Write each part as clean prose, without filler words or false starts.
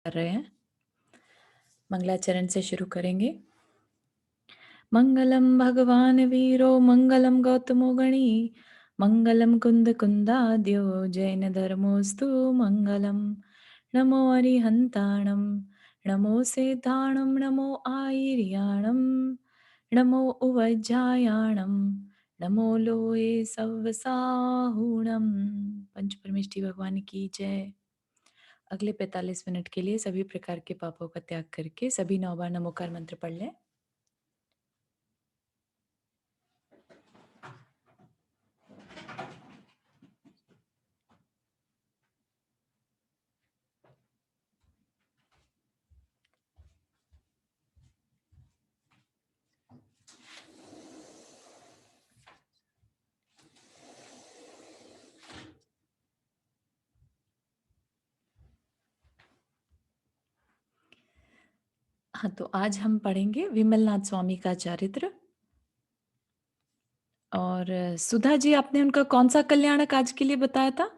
कर रहे हैं। मंगलाचरण से शुरू करेंगे। मंगलम भगवान वीरो मंगलम गौतमो गणी मंगलम कुंद कुंदाद्यो जैन धर्मोस्तु मंगलम। नमो अरिहंताणम नमो सेताणम नमो आयर्याणम नमो उवज्जायाणम नमो लोए सव्वसाहुणम। पंच परमेष्ठी भगवान की जय। अगले 45 मिनट के लिए सभी प्रकार के पापों का त्याग करके सभी 9 बार नमोकार मंत्र पढ़ लें। हाँ, तो आज हम पढ़ेंगे विमलनाथ स्वामी का चरित्र। और सुधा जी, आपने उनका कौन सा कल्याणक आज के लिए बताया था?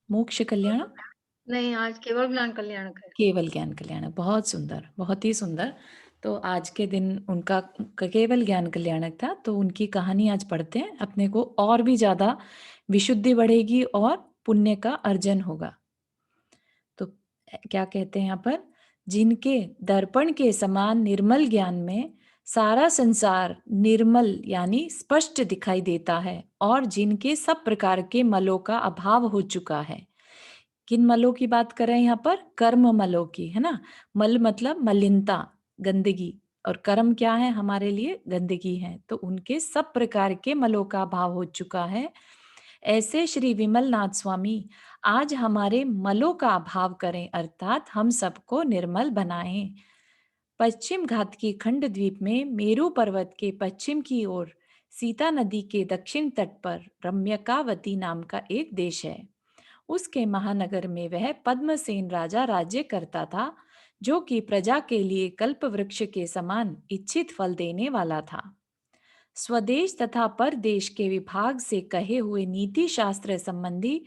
मोक्ष कल्याण? नहीं, आज केवल ज्ञान कल्याणक है। केवल ज्ञान कल्याणक। बहुत सुंदर, बहुत ही सुंदर। तो आज के दिन उनका केवल ज्ञान कल्याणक था, तो उनकी कहानी आज पढ़ते हैं। अपने को और भी ज्यादा विशुद्धि बढ़ेगी और पुण्य का अर्जन होगा। तो क्या कहते हैं यहाँ पर? जिनके दर्पण के समान निर्मल ज्ञान में सारा संसार निर्मल यानी स्पष्ट दिखाई देता है और जिनके सब प्रकार के मलों का अभाव हो चुका है। किन मलों की बात कर रहे हैं यहाँ पर? कर्म मलों की, है ना। मल मतलब मलिनता, गंदगी, और कर्म क्या है? हमारे लिए गंदगी है। तो उनके सब प्रकार के मलों का अभाव हो चुका है। ऐसे श्री विमलनाथ स्वामी आज हमारे मलों का अभाव करें, अर्थात हम सबको निर्मल बनाएं। पश्चिम घाट के खंड द्वीप में मेरू पर्वत के पश्चिम की ओर सीता नदी के दक्षिण तट पर रम्यकावती नाम का एक देश है। उसके महानगर में वह पद्मसेन राजा राज्य करता था, जो कि प्रजा के लिए कल्प वृक्ष के समान इच्छित फल देने वाला था। स्वदेश तथा परदेश के विभाग से कहे हुए नीति शास्त्र संबंधी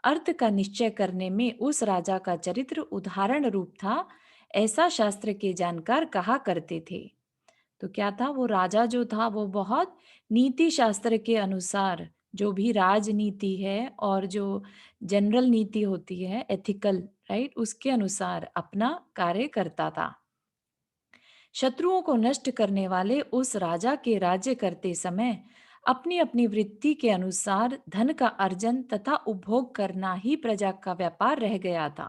अर्थ का निश्चय करने में उस राजा का चरित्र उदाहरण रूप था, ऐसा शास्त्र के जानकार कहा करते थे। तो क्या था? वो राजा जो था वो बहुत नीति शास्त्र के अनुसार, जो भी राजनीति है और जो जनरल नीति होती है, एथिकल, राइट, उसके अनुसार अपना कार्य करता था। शत्रुओं को नष्ट करने वाले उस राजा के राज्य करते समय अपनी अपनी वृत्ति के अनुसार धन का अर्जन तथा उपभोग करना ही प्रजा का व्यापार रह गया था।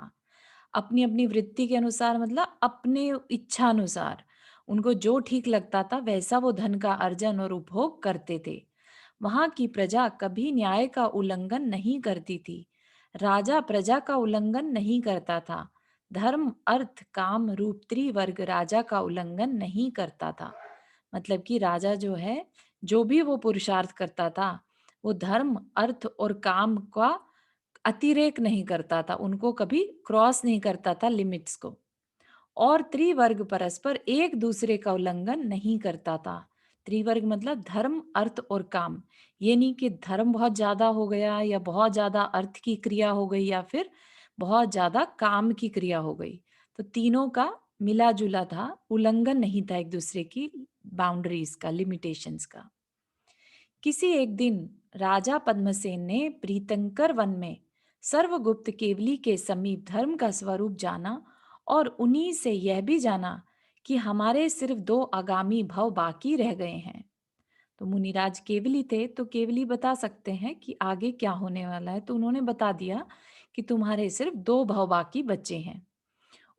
अपनी अपनी वृत्ति के अनुसार मतलब अपने इच्छा अनुसार उनको जो ठीक लगता था वैसा वो धन का अर्जन और उपभोग करते थे। वहां की प्रजा कभी न्याय का उल्लंघन नहीं करती थी। राजा प्रजा का उल्लंघन नहीं करता था। धर्म अर्थ काम रूप त्रिवर्ग राजा का उल्लंघन नहीं करता था। मतलब कि राजा जो है, जो भी वो पुरुषार्थ करता था, वो धर्म अर्थ और काम का अतिरेक नहीं करता था, उनको कभी क्रॉस नहीं करता था लिमिट्स को। और त्रिवर्ग परस्पर एक दूसरे का उल्लंघन नहीं करता था। त्रिवर्ग मतलब धर्म अर्थ और काम। ये नहीं कि धर्म बहुत ज्यादा हो गया या बहुत ज्यादा अर्थ की क्रिया हो गई या फिर बहुत ज्यादा काम की क्रिया हो गई। तो तीनों का मिला जुला था, उल्लंघन नहीं था एक दूसरे की बाउंड्रीज का, लिमिटेशंस का। किसी एक दिन राजा पद्मसेन ने प्रीतंकर वन में सर्वगुप्त केवली के समीप धर्म का स्वरूप जाना और उन्हीं से यह भी जाना कि हमारे सिर्फ 2 आगामी भव बाकी रह गए हैं। तो मुनिराज केवली थे, तो केवली बता सकते हैं कि आगे क्या होने वाला है। तो उन्होंने बता दिया कि तुम्हारे सिर्फ 2 भव बाकी बचे हैं।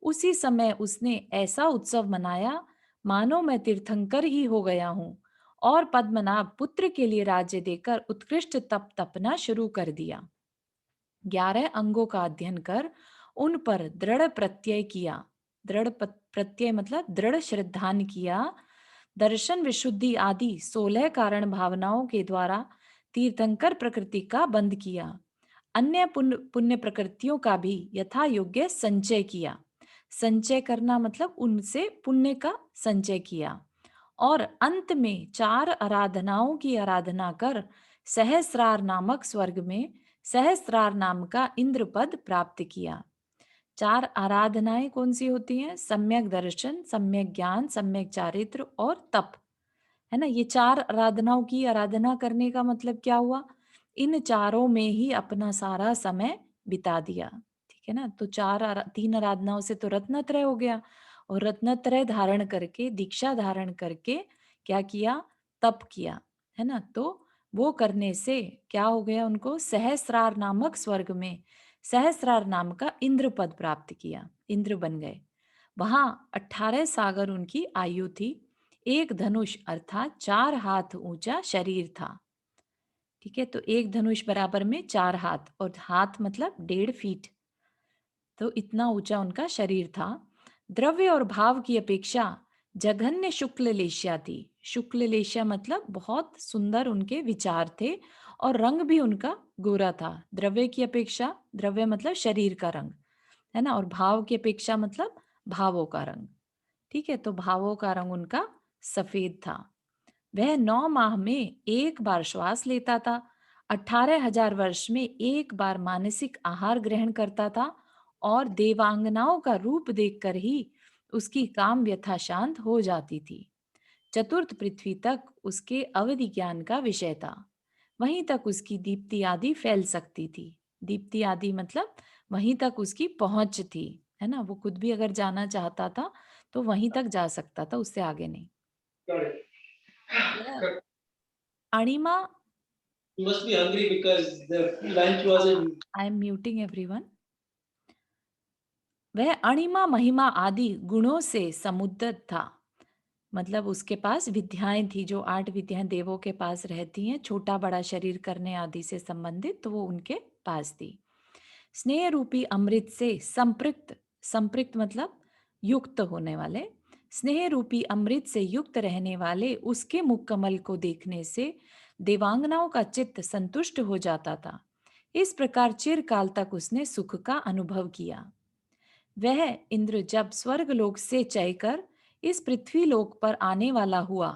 उसी समय उसने ऐसा उत्सव मनाया मानो मैं तीर्थंकर ही हो गया हूं, और पद्मनाभ पुत्र के लिए राज्य देकर उत्कृष्ट तप तपना शुरू कर दिया। 11 अंगों का अध्ययन कर उन पर दृढ़ प्रत्यय किया। प्रत्यय मतलब दृढ़ श्रद्धान किया। दर्शन विशुद्धि आदि 16 कारण भावनाओं के द्वारा तीर्थंकर प्रकृति का बंद किया। अन्य पुण्य पुण्य प्रकृतियों का भी यथा योग्य संचय किया। संचय करना मतलब उनसे पुण्य का संचय किया। और अंत में 4 आराधनाओं की आराधना कर सहस्रार नामक स्वर्ग में सहस्रार नाम का इंद्र पद प्राप्त किया। 4 आराधनाएं कौन सी होती हैं? सम्यक दर्शन, सम्यक ज्ञान, सम्यक चारित्र और तप, है ना? ये 4 आराधनाओं की आराधना करने का मतलब क्या हुआ? इन चारों में ही अपना सारा समय बिता दिया, ठीक है ना? तो 3 आराधनाओं से तो रत्नत्रय हो गया, और रत्नत्रय धारण करके, दीक्षा धारण करके क्या किया? तप किया, है ना? तो वो करने से क्या हो गया उनको? सहस्रार नामक स्वर्ग में सहस्रार नाम का इंद्र पद प्राप्त किया, इंद्र बन गए। वहां 18 सागर उनकी आयु थी। एक धनुष अर्थात 4 हाथ ऊंचा शरीर था, ठीक है? तो एक धनुष बराबर में 4 हाथ, और हाथ मतलब 1.5 फीट, तो इतना ऊंचा उनका शरीर था। द्रव्य और भाव की अपेक्षा जघन्य शुक्ल लेशिया थी। शुक्ल लेशिया मतलब बहुत सुंदर उनके विचार थे, और रंग भी उनका गोरा था। द्रव्य की अपेक्षा, द्रव्य मतलब शरीर का रंग, है ना? और भाव की अपेक्षा मतलब भावों का रंग, ठीक है? तो भावों का रंग उनका सफेद था। वह 9 माह में एक बार श्वास लेता था, 18,000 वर्ष में एक बार मानसिक आहार ग्रहण करता था, और देवांगनाओं का रूप देखकर ही उसकी काम व्यथा शांत हो जाती थी। चतुर्थ पृथ्वी तक उसके अवधि ज्ञान का विषय था। वहीं तक उसकी दीप्ति आदि फैल सकती थी। दीप्ति आदि मतलब वहीं तक उसकी पहुंच थी, है ना? वो खुद भी अगर जाना चाहता था तो वहीं तक जा सकता था, उससे आगे नहीं। वह अणिमा, You must be hungry because the lunch wasn't. I am muting everyone. वह अणिमा महिमा आदि गुणों से समुद्र था, मतलब उसके पास विद्याएं थी, जो 8 विद्याएं देवों के पास रहती हैं, छोटा बड़ा शरीर करने आदि से संबंधित, तो वो उनके पास थी। स्नेह रूपी अमृत से संपृक्त, संपृक्त मतलब युक्त होने वाले, स्नेह रूपी अमृत से युक्त रहने वाले उसके मुख कमल को देखने से देवांगनाओं का चित्त संतुष्ट हो जाता था। इस प्रकार चिरकाल तक उसने सुख का अनुभव किया। वह इंद्र जब स्वर्ग लोक से चयकर इस पृथ्वी लोक पर आने वाला हुआ,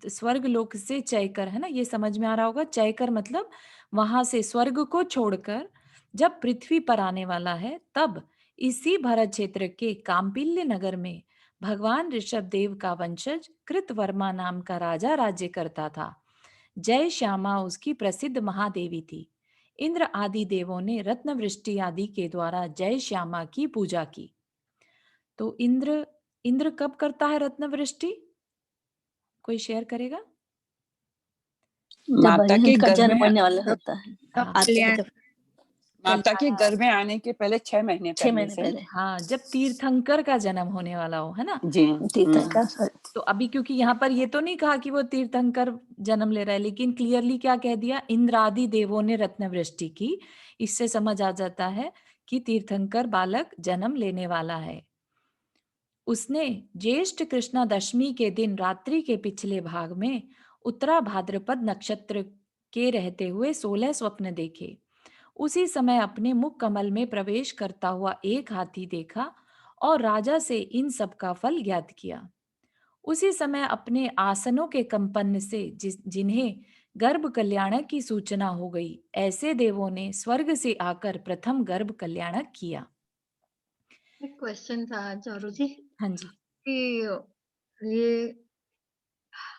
स्वर्ग लोक से चयकर, है ना? ये समझ में आ रहा होगा, चयकर मतलब वहां से स्वर्ग को छोड़कर जब पृथ्वी पर आने वाला है, तब इसी भरत क्षेत्र के काम्पिल्य नगर में भगवान ऋषभ देव का वंशज कृतवर्मा नाम का राजा राज्य करता था। जय श्यामा उसकी प्रसिद्ध महादेवी थी। इंद्र आदि देवों ने रत्न वृष्टि आदि के द्वारा जय श्यामा की पूजा की। तो इंद्र इंद्र कब करता है रत्न वृष्टि? कोई शेयर करेगा? जब माता के उनका घर जन्म में होने वाला होता है, हाँ, आते हैं जब माता के घर में आने के पहले 6 महीने 6 पहले महीने से। पहले हाँ, जब तीर्थंकर का जन्म होने वाला हो, है ना? जी। तीर्थंकर तो अभी क्योंकि यहाँ पर ये तो नहीं कहा कि वो तीर्थंकर जन्म ले रहा है, लेकिन क्लियरली क्या कह दिया? इंद्रादि देवों ने रत्न वृष्टि की। इससे समझ आ जाता है कि तीर्थंकर बालक जन्म लेने वाला है। उसने ज्येष्ठ कृष्णा दशमी के दिन रात्रि के पिछले भाग में उत्तरा भाद्रपद नक्षत्र के रहते हुए 16 स्वप्न देखे। उसी समय अपने मुख कमल में प्रवेश करता हुआ एक हाथी देखा, और राजा से इन सब का फल ज्ञात किया। उसी समय अपने आसनों के कंपन से जिन्हें गर्भ कल्याणक की सूचना हो गई, ऐसे देवों ने स्वर्ग से आकर प्रथम गर्भ कल्याणक किया। एक क्वेश्चन था चारू जी हाँ जी। कि ये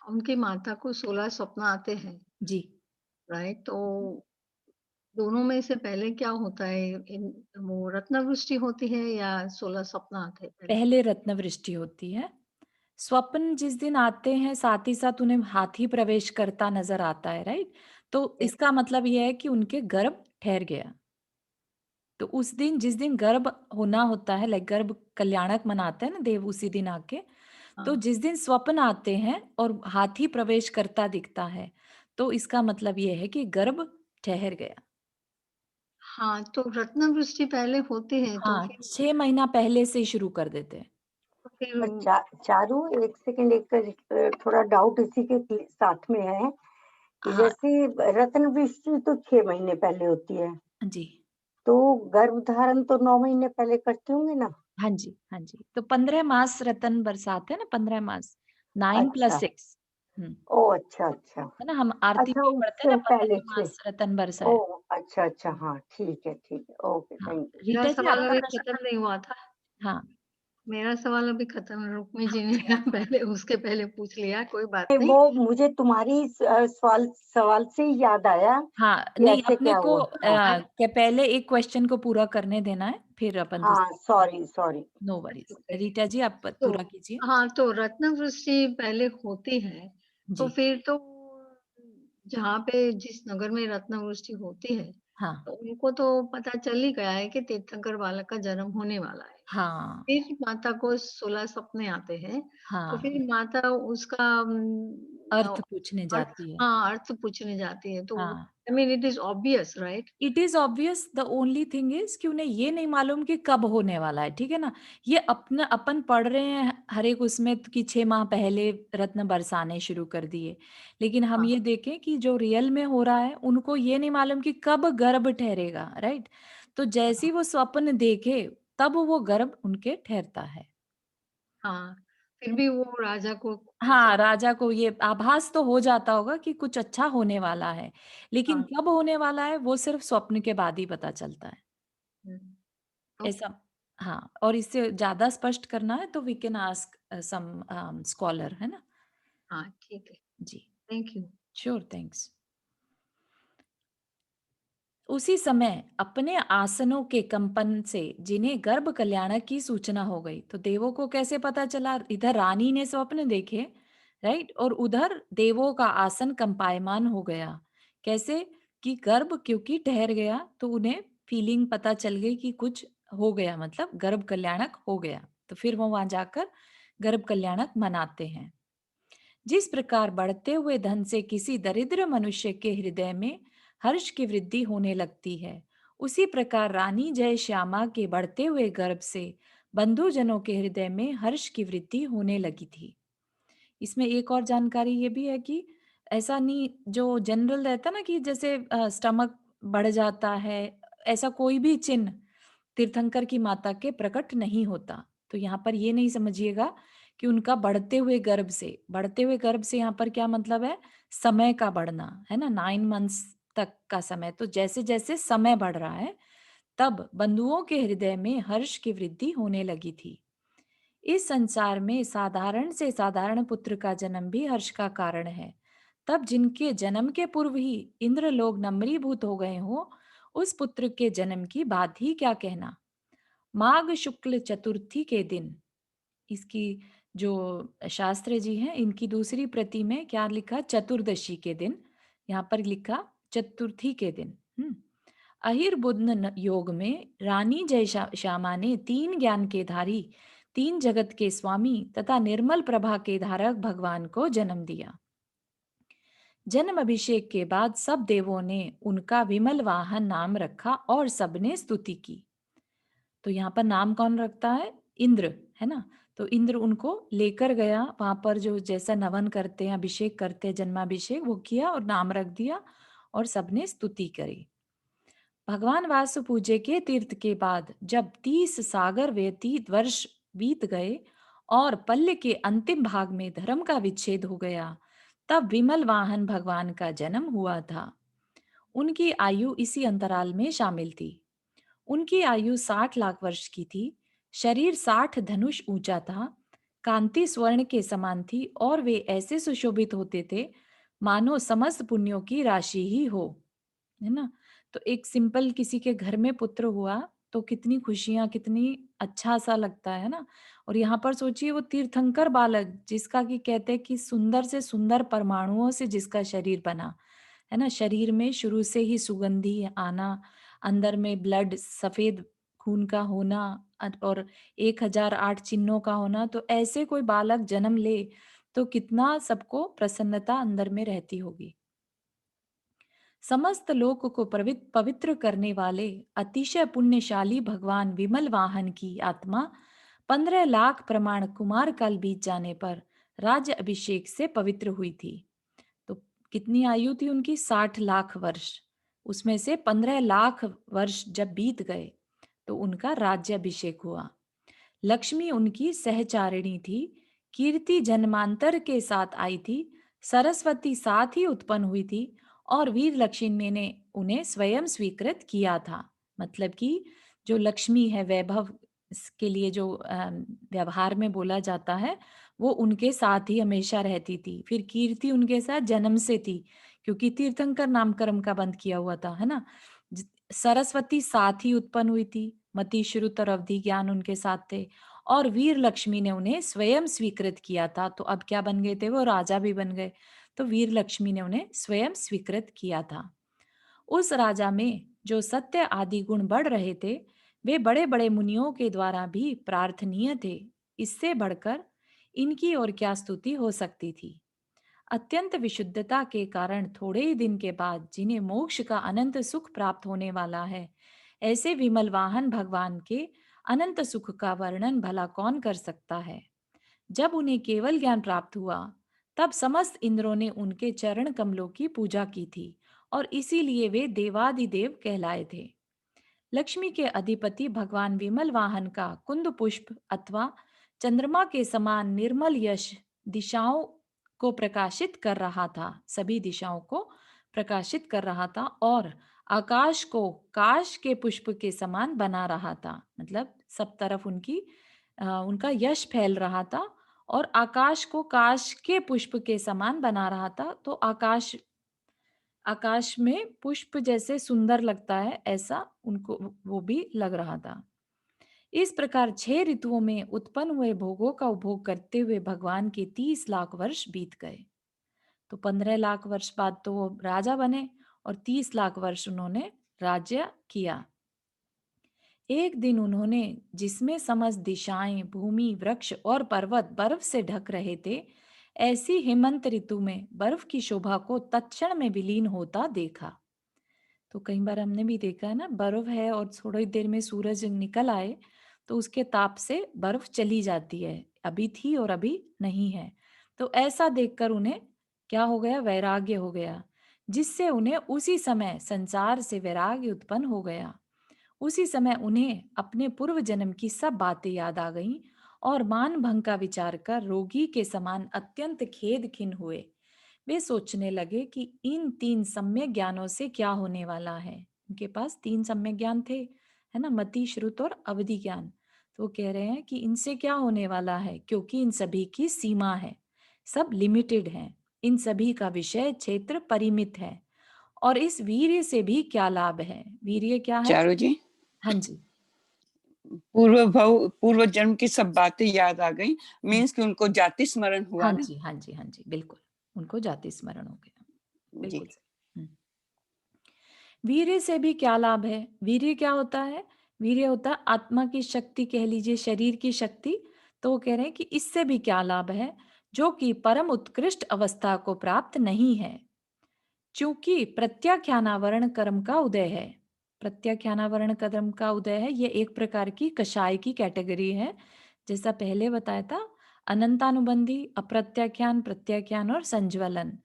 उनकी माता को 16 स्वप्न आते हैं, जी, राइट? तो दोनों में से पहले क्या होता है? वो रत्नवृष्टि होती है या 16 स्वप्न आते हैं पहले? पहले रत्न वृष्टि होती है। स्वप्न जिस दिन आते हैं, साथ ही साथ उन्हें हाथी प्रवेश करता नजर आता है, राइट? तो इसका मतलब यह है कि उनके गर्भ ठहर गया। तो उस दिन, जिस दिन गर्भ होना होता है, लाइक गर्भ कल्याणक मनाते हैं ना देव, उसी दिन आके, तो हाँ, जिस दिन स्वप्न आते हैं और हाथी प्रवेश करता दिखता है, तो इसका मतलब यह है कि गर्भ ठहर गया। हाँ, तो रत्नवृष्टि पहले होती है तो हाँ, फिर 6 महीना पहले से शुरू कर देते हैं। तो फिर पर चारू एक सेकंड, एक थोड़ा डाउट इसी के साथ में है कि हाँ जैसे रत्न वृष्टि तो 6 महीने पहले होती है, जी, तो गर्भ धारण तो 9 महीने पहले करते होंगे ना? हाँ जी, हाँ जी। तो 15 मास रतन बरसात है ना, 15 मास, 9 + अच्छा, 6। ओह! अच्छा, अच्छा। है ना, हम आरती अच्छा, में पढ़ते हैं ना, उससे पहले पतंग थे। मास रतन बरसाए। ओह! अच्छा, अच्छा, हाँ, ठीक है, ठीक है। ओके, हाँ, थैंक यू। मेरा रीटा जी सवाल आपका अभी प्रश्न। खत्म नहीं हुआ था। हाँ, मेरा सवाल अभी खत्म है, रुक्मी जी ने अच्छा। पहले उसके पहले पूछ लिया, कोई बात नहीं, नहीं। वो मुझे तुम्हारी सवाल सवाल से ही याद आया हाँ, कि नहीं ऐसे अपने क्या को हुआ। हाँ, क्या पहले एक क्वेश्चन को पूरा करने देना है, फिर अपन हाँ, दूसरा। Sorry, sorry. No that's worries. Okay. Rita ji आप तो पूरा कीजिए। हाँ, तो रत्नवृष्टि पहले होती है, तो जी, फिर तो जहाँ पे जिस नगर में रत्नवृष्टि होती है, हाँ, तो उनको तो पता चल ही गया है कि तीर्थंकर बालक का जन्म होने वाला है। हाँ, फिर माता को 16 सपने आते हैं, तो हाँ, फिर माता उसका अर्थ पूछने अर्थ, जाती है। हाँ, अर्थ पूछने जाती है, तो हाँ। I mean it is obvious right? It is obvious, the only thing is कि उन्हें ये नहीं मालूम कि कब होने वाला है, ठीक है ना। ये अपना अपन पढ़ रहे हैं हर एक उसमें कि 6 माह पहले रत्न बरसाने शुरू कर दिए, लेकिन हम हाँ, ये देखें कि जो रियल में हो रहा है उनको ये नहीं मालूम कि कब गर्भ ठहरेगा, राइट। तो जैसे हाँ, ही वो स्वप्न देखे तब वो गर्भ उनके ठहरता है। हाँ, फिर भी वो राजा को हाँ, ऐसा राजा को ये आभास तो हो जाता होगा कि कुछ अच्छा होने वाला है, लेकिन हाँ, कब होने वाला है वो सिर्फ स्वप्न के बाद ही पता चलता है। हुँ, ऐसा। ओके, हाँ, और इससे ज़्यादा स्पष्ट करना है तो we can ask some scholar, है ना? हाँ, ठीक है, जी, थैंक यू। Sure, thanks. उसी समय अपने आसनों के कंपन से जिन्हें गर्भ कल्याणक की सूचना हो गई, तो देवों को कैसे पता चला? इधर रानी ने स्वप्न देखे, राइट, और उधर देवों का आसन कंपायमान हो गया। कैसे? कि गर्भ क्योंकि ठहर गया तो उन्हें फीलिंग पता चल गई कि कुछ हो गया, मतलब गर्भ कल्याणक हो गया। तो फिर वो वहां जाकर गर्भ कल्याणक मनाते हैं। जिस प्रकार बढ़ते हुए धन से किसी दरिद्र मनुष्य के हृदय में हर्ष की वृद्धि होने लगती है, उसी प्रकार रानी जय श्यामा के बढ़ते हुए गर्भ से बंधुजनों के हृदय में हर्ष की वृद्धि होने लगी थी। इसमें एक और जानकारी ये भी है कि ऐसा नहीं जो जनरल रहता ना कि जैसे स्टमक बढ़ जाता है, ऐसा कोई भी चिन्ह तीर्थंकर की माता के प्रकट नहीं होता। तो यहाँ पर ये नहीं समझिएगा कि उनका बढ़ते हुए गर्भ से यहाँ पर क्या मतलब है? समय का बढ़ना, है ना? 9 मंथ्स तक का समय। तो जैसे जैसे समय बढ़ रहा है तब बंधुओं के हृदय में हर्ष की वृद्धि होने लगी थी। इस संसार में साधारण से साधारण पुत्र का जन्म भी हर्ष का कारण है। तब जिनके जन्म के पूर्व ही इंद्र लोग नम्रीभूत हो गए हो, उस पुत्र के जन्म की बात ही क्या कहना। माघ शुक्ल चतुर्थी के दिन, इसकी जो शास्त्र जी हैं इनकी दूसरी प्रति में क्या लिखा? चतुर्दशी के दिन। यहाँ पर लिखा चतुर्थी के दिन। अहिर्बुद्ध योग में रानी जय श्यामा ने 3 ज्ञान के धारी, 3 जगत के स्वामी तथा निर्मल प्रभा के धारक भगवान को जन्म दिया। जन्म अभिषेक के बाद सब देवों ने उनका विमल वाहन नाम रखा और सबने स्तुति की। तो यहाँ पर नाम कौन रखता है? इंद्र, है ना। तो इंद्र उनको लेकर गया वहां पर, जो जैसा नवन करते हैं, अभिषेक करते हैं, जन्माभिषेक वो किया और नाम रख दिया और सबने स्तुति करी। भगवान वासु पूजे के तीर्थ के बाद जब 30 सागर व्यतीत वर्ष बीत गए और पल्ले के अंतिम भाग में धर्म का विच्छेद हो गया, तब विमल वाहन भगवान का जन्म हुआ था। उनकी आयु इसी अंतराल में शामिल थी। उनकी आयु 60 लाख वर्ष की थी। शरीर 60 धनुष ऊंचा था। कांति स्वर्ण के समान थी और वे ऐसे सुशोभित होते थे मानो समस्त पुण्यों की राशि ही हो, है ना। तो एक सिंपल किसी के घर में पुत्र हुआ तो कितनी खुशियां, कितनी अच्छा सा लगता है ना। और यहाँ पर सोचिए वो तीर्थंकर बालक जिसका कि कहते हैं कि सुंदर से सुंदर परमाणुओं से जिसका शरीर बना, है ना। शरीर में शुरू से ही सुगंधी आना, अंदर में ब्लड सफेद खून का होना और 1008 चिन्हों का होना, तो ऐसे कोई बालक जन्म ले तो कितना सबको प्रसन्नता अंदर में रहती होगी। समस्त लोक को पवित्र करने वाले अतिशय पुण्यशाली भगवान विमल वाहन की आत्मा 15 लाख प्रमाण कुमार काल बीत जाने पर राज्य अभिषेक से पवित्र हुई थी। तो कितनी आयु थी उनकी? 60 लाख वर्ष। उसमें से 15 लाख वर्ष जब बीत गए तो उनका राज्याभिषेक हुआ। लक्ष्मी उनकी सहचारिणी थी। कीर्ति जन्मांतर के साथ आई थी। सरस्वती साथ ही उत्पन्न हुई थी और वीर लक्ष्मी ने उन्हें स्वयं स्वीकृत किया था। मतलब कि जो लक्ष्मी है, वैभव के लिए जो व्यवहार में बोला जाता है, वो उनके साथ ही हमेशा रहती थी। फिर कीर्ति उनके साथ जन्म से थी, क्योंकि तीर्थंकर नामकरण का बंद किया हुआ था, है ना। सरस्वती साथ ही उत्पन्न हुई थी, मति श्रुत और अवधि ज्ञान उनके साथ थे, और वीर लक्ष्मी ने उन्हें स्वयं स्वीकृत किया था। तो अब क्या बन गए थे, वो राजा भी बन गए। तो वीर लक्ष्मी ने उन्हें स्वयं स्वीकृत किया था। उस राजा में जो सत्य आदि गुण बढ़ रहे थे, वे बड़े बड़े मुनियों के द्वारा भी प्रार्थनीय थे। इससे बढ़कर इनकी और क्या स्तुति हो सकती थी। अत्यंत विशुद्धता के कारण थोड़े ही दिन के बाद जिन्हें मोक्ष का अनंत सुख प्राप्त होने वाला है, ऐसे विमल वाहन भगवान के अनंत सुख का वर्णन भला कौन कर सकता है। जब उन्हें केवल ज्ञान प्राप्त हुआ, तब समस्त इंद्रों ने उनके चरण कमलों की पूजा की थी और इसीलिए वे देवादिदेव कहलाए थे। लक्ष्मी के अधिपति भगवान विमल वाहन का कुंद पुष्प अथवा चंद्रमा के समान निर्मल यश दिशाओं को प्रकाशित कर रहा था, सभी दिशाओं को प्रकाशित कर रहा था, और आकाश को काश के पुष्प के समान बना रहा था। मतलब सब तरफ उनका यश फैल रहा था और आकाश को काश के पुष्प के समान बना रहा था। तो आकाश में पुष्प जैसे सुंदर लगता है, ऐसा उनको वो भी लग रहा था। इस प्रकार 6 ऋतुओं में उत्पन्न हुए भोगों का उपभोग करते हुए भगवान के 30 लाख वर्ष बीत गए। तो 15 लाख वर्ष बाद तो वो राजा बने और 30 लाख वर्ष उन्होंने राज्य किया। एक दिन उन्होंने, जिसमें समस्त दिशाएं, भूमि, वृक्ष और पर्वत बर्फ से ढक रहे थे, ऐसी हेमंत ऋतु में बर्फ की शोभा को तत्क्षण में विलीन होता देखा। तो कई बार हमने भी देखा है ना, बर्फ है और थोड़ी देर में सूरज निकल आए तो उसके ताप से बर्फ चली जाती है, अभी थी और अभी नहीं है। तो ऐसा देखकर उन्हें क्या हो गया, वैराग्य हो गया, जिससे उन्हें उसी समय संसार से वैराग्य उत्पन्न हो गया। उसी समय उन्हें अपने पूर्व जन्म की सब बातें याद आ गईं और मान भंग का विचार कर रोगी के समान अत्यंत खेद खिन्न हुए। वे सोचने लगे कि इन 3 सम्यक ज्ञानों से क्या होने वाला है। उनके पास 3 सम्यक ज्ञान थे, है ना, मति, श्रुत और अवधि ज्ञान। तो वो कह रहे हैं कि इनसे क्या होने वाला है, क्योंकि इन सभी की सीमा है, सब लिमिटेड है, इन सभी का विषय क्षेत्र परिमित है, और इस वीर्य से भी क्या लाभ है। वीर्य क्या है? चारू जी, हाँ जी, पूर्व जन्म की सब बातें याद आ गई, मीन्स कि उनको जाति स्मरण हुआ हाँ ना। जी, हाँ जी, हाँ जी, बिल्कुल, उनको जाति स्मरण हो गया, जी, बिल्कुल सही। वीर्य से भी क्या लाभ है? वीर्य क्या होता है? वीर्य होता है आत्मा की शक्ति, कह लीजिए शरीर की शक्ति। तो वो कह रहे हैं कि इससे भी क्या लाभ है, जो कि परम उत्कृष्ट अवस्था को प्राप्त नहीं है। चूंकि प्रत्याख्यानावरण कर्म का उदय है। प्रत्याख्यानावरण कर्म का उदय है, ये एक प्रकार की कषाय की कैटेगरी है, जैसा पहले बताया था, अनंतानुबंधी, अप्रत्याख्यान, प्रत्याख्यान और संज्वलन।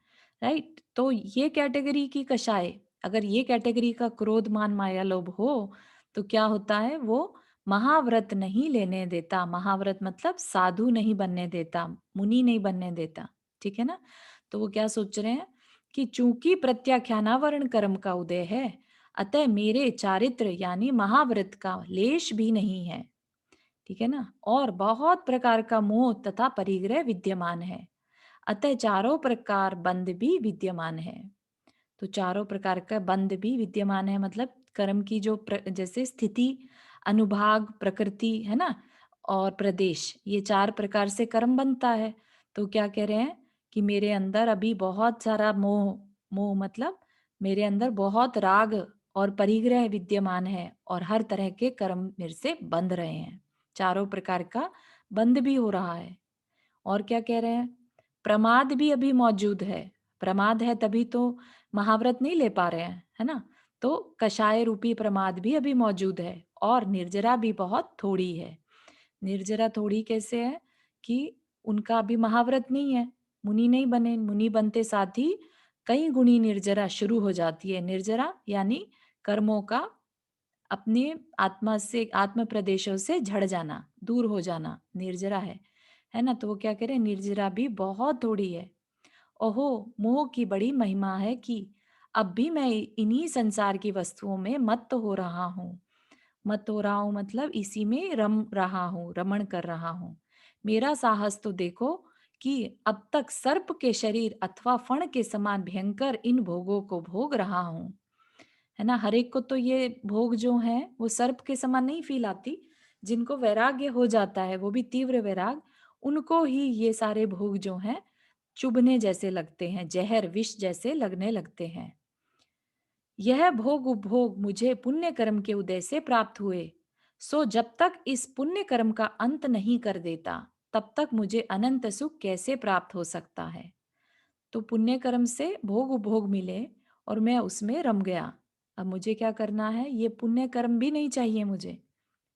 राइट, तो ये कैटेगरी की कषाय, अगर ये कैटेगरी का क्रोध, मान, माया, लोभ हो तो क्या होता है, वो महाव्रत नहीं लेने देता। महाव्रत मतलब साधु नहीं बनने देता, मुनि नहीं बनने देता, ठीक है ना। तो वो क्या सोच रहे हैं कि चूंकि प्रत्याख्यानावरण कर्म का उदय है, अतः मेरे चारित्र यानी महाव्रत का लेश भी नहीं है, ठीक है ना, और बहुत प्रकार का मोह तथा परिग्रह विद्यमान है, अतः चारों प्रकार बंध भी विद्यमान है। तो चारों प्रकार का बंध भी विद्यमान है, मतलब कर्म की जो जैसे स्थिति, अनुभाग, प्रकृति, है ना, और प्रदेश, ये 4 प्रकार से कर्म बनता है। तो क्या कह रहे हैं कि मेरे अंदर अभी बहुत सारा मोह, मोह मतलब मेरे अंदर बहुत राग और परिग्रह विद्यमान है, और हर तरह के कर्म मेरे से बंध रहे हैं, चारों प्रकार का बंध भी हो रहा है। और क्या कह रहे हैं, प्रमाद भी अभी मौजूद है। प्रमाद है तभी तो महाव्रत नहीं ले पा रहे हैं, है ना। तो कषाय रूपी प्रमाद भी अभी मौजूद है, और निर्जरा भी बहुत थोड़ी है। निर्जरा थोड़ी कैसे है कि उनका अभी महाव्रत नहीं है, मुनि नहीं बने, मुनि बनते साथ ही कई गुणी निर्जरा शुरू हो जाती है। निर्जरा यानी कर्मों का अपने आत्मा से, आत्म प्रदेशों से झड़ जाना, दूर हो जाना, निर्जरा है ना। तो वो क्या करें, निर्जरा भी बहुत थोड़ी है। ओहो, मोह की बड़ी महिमा है कि अब भी मैं इन्हीं संसार की वस्तुओं में मत्त हो रहा हूँ। मत हो रहा हूँ मतलब इसी में रम रहा हूँ, रमण कर रहा हूँ। मेरा साहस तो देखो कि अब तक सर्प के शरीर अथवा फण के समान भयंकर इन भोगों को भोग रहा हूँ। है ना, हर एक को तो ये भोग जो है वो सर्प के समान नहीं फील आती। जिनको वैराग्य हो जाता है, वो भी तीव्र वैराग, उनको ही ये सारे भोग जो हैं चुभने जैसे लगते हैं, जहर विष जैसे लगने लगते हैं। यह भोग उपभोग मुझे पुण्य कर्म के उदय से प्राप्त हुए, सो जब तक इस पुण्य कर्म का अंत नहीं कर देता तब तक मुझे अनंत सुख कैसे प्राप्त हो सकता है। तो पुण्य कर्म से भोग उपभोग मिले और मैं उसमें रम गया। अब मुझे क्या करना है, ये पुण्य कर्म भी नहीं चाहिए मुझे।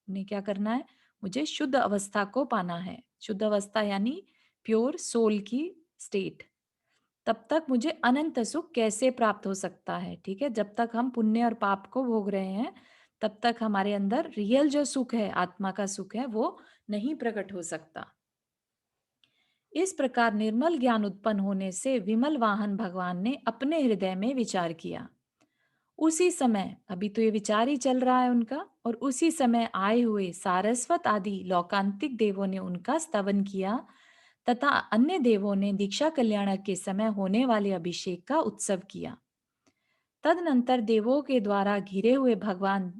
उन्हें क्या करना है, मुझे शुद्ध अवस्था को पाना है। शुद्ध अवस्था यानी प्योर सोल की स्टेट। तब तक मुझे अनंत सुख कैसे प्राप्त हो सकता है। ठीक है, जब तक हम पुण्य और पाप को भोग रहे हैं तब तक हमारे अंदर रियल जो सुख है, आत्मा का सुख है, वो नहीं प्रकट हो सकता। इस प्रकार निर्मल ज्ञान उत्पन्न होने से विमल वाहन भगवान ने अपने हृदय में विचार किया। उसी समय, अभी तो ये विचार ही चल रहा है उनका, और उसी समय आए हुए सारस्वत आदि लौकांतिक देवों ने उनका स्तवन किया तथा अन्य देवों ने दीक्षा कल्याणक के समय होने वाले अभिषेक का उत्सव किया। तदनंतर देवों के द्वारा घिरे हुए भगवान